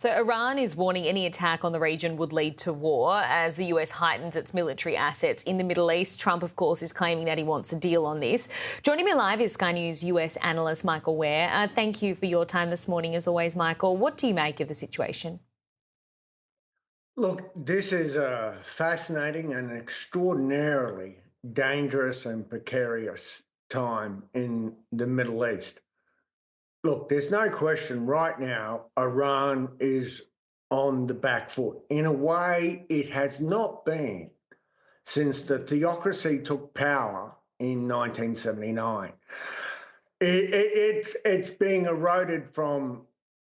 So Iran is warning any attack on the region would lead to war as the US heightens its military assets in the Middle East. Trump, of course, is claiming that he wants a deal on this. Joining me live is Sky News US analyst Michael Ware. Thank you for your time this morning, as always, Michael. What do you make of the situation? Look, this is a fascinating and extraordinarily dangerous and precarious time in the Middle East. Look, there's no question right now Iran is on the back foot in a way it has not been since the theocracy took power in 1979. It's being eroded from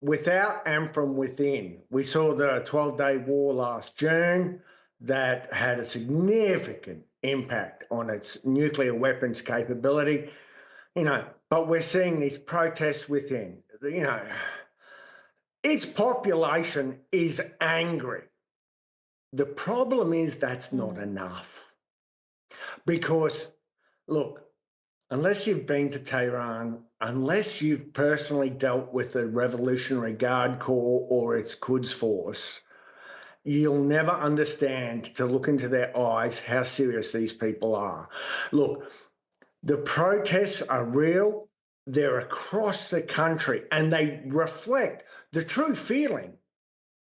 without and from within. We saw the 12-day war last June that had a significant impact on its nuclear weapons capability, but we're seeing these protests within. Its population is angry. The problem is that's not enough because, look, unless you've been to Tehran, unless you've personally dealt with the Revolutionary Guard Corps or its Quds Force, you'll never understand to look into their eyes how serious these people are. Look, the protests are real. They're across the country and they reflect the true feeling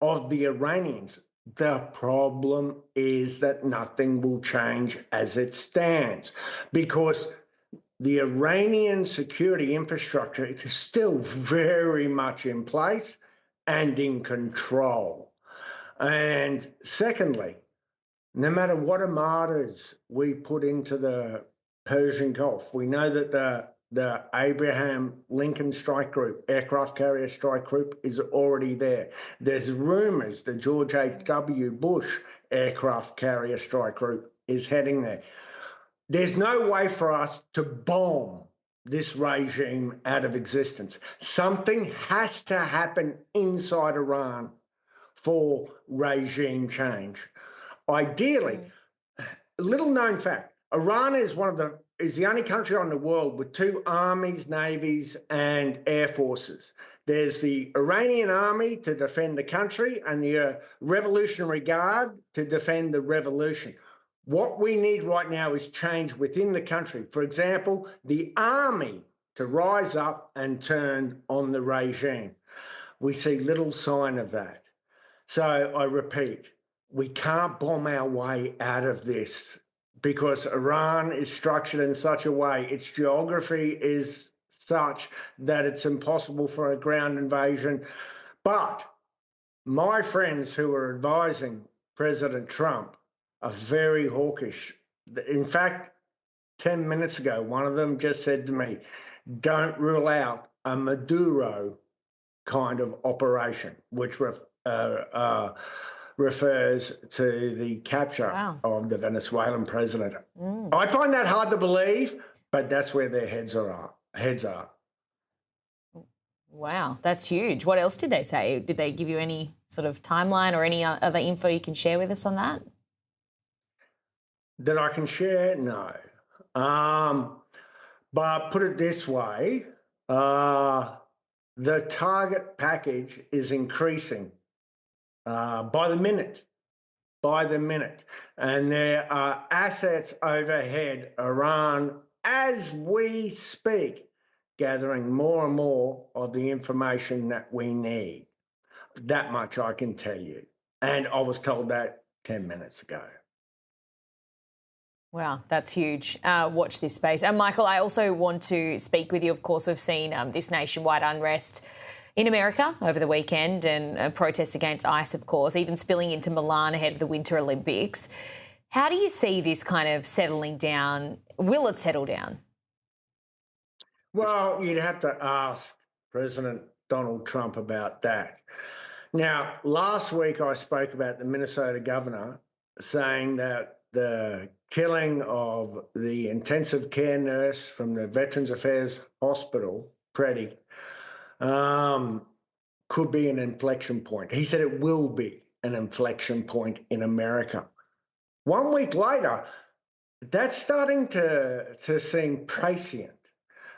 of the Iranians. The problem is that nothing will change as it stands because the Iranian security infrastructure is still very much in place and in control. And secondly, no matter what armadas we put into the Persian Gulf, we know that the Abraham Lincoln Strike Group, aircraft carrier strike group, is already there. There's rumors the George H.W. Bush aircraft carrier strike group is heading there. There's no way for us to bomb this regime out of existence. Something has to happen inside Iran for regime change. Ideally, little known fact, Iran is the only country on the world with two armies, navies, and air forces. There's the Iranian army to defend the country and the Revolutionary Guard to defend the revolution. What we need right now is change within the country. For example, the army to rise up and turn on the regime. We see little sign of that. So I repeat, we can't bomb our way out of this because Iran is structured in such a way, its geography is such that it's impossible for a ground invasion. But my friends who are advising President Trump are very hawkish. In fact, 10 minutes ago, one of them just said to me, don't rule out a Maduro kind of operation, which refers to the capture Wow. of the Venezuelan president. I find that hard to believe, but that's where their heads are. Wow, that's huge. What else did they say? Did they give you any sort of timeline or any other info you can share with us on that? That I can share? No. But put it this way, the target package is increasing by the minute, And there are assets overhead Iran as we speak, gathering more and more of the information that we need. That much I can tell you. And I was told that 10 minutes ago. Wow, that's huge. Watch this space. And Michael, I also want to speak with you. Of course, we've seen this nationwide unrest in America over the weekend and protests against ICE, of course, even spilling into Milan ahead of the Winter Olympics. How do you see this kind of settling down? Will it settle down? Well, you'd have to ask President Donald Trump about that. Now, last week I spoke about the Minnesota governor saying that the killing of the intensive care nurse from the Veterans Affairs Hospital, Preddy, could be an inflection point. He said it will be an inflection point in America. 1 week later, that's starting to seem prescient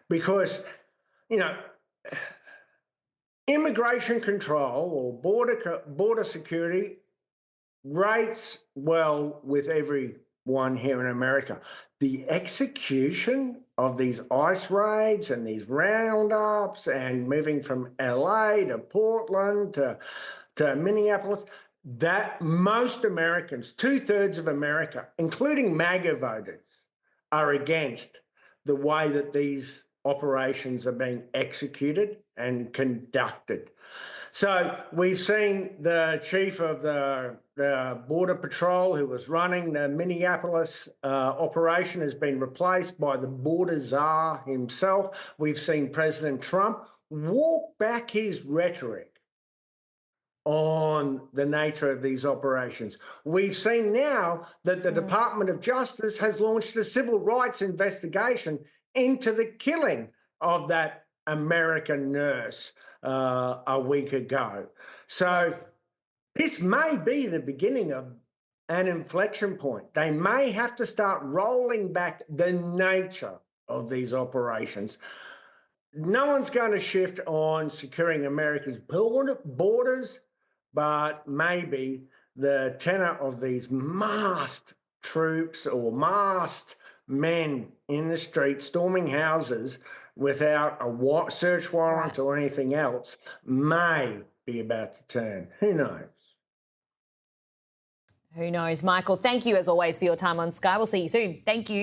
because, you know, Immigration control or border security rates well with everyone here in America. The execution of these ICE raids and these roundups and moving from LA to Portland to Minneapolis, that most Americans, 2/3 of America, including MAGA voters, are against the way that these operations are being executed and conducted. So we've seen the chief of the Border Patrol who was running the Minneapolis operation has been replaced by the border czar himself. We've seen President Trump walk back his rhetoric on the nature of these operations. We've seen now that the Department of Justice has launched a civil rights investigation into the killing of that American nurse a week ago. So this may be the beginning of an inflection point. They may have to start rolling back the nature of these operations. No one's going to shift on securing America's borders, but maybe the tenor of these masked troops or masked men in the street storming houses without a search warrant or anything else may be about to turn. Who knows? Who knows? Michael, thank you as always for your time on Sky. We'll see you soon. Thank you.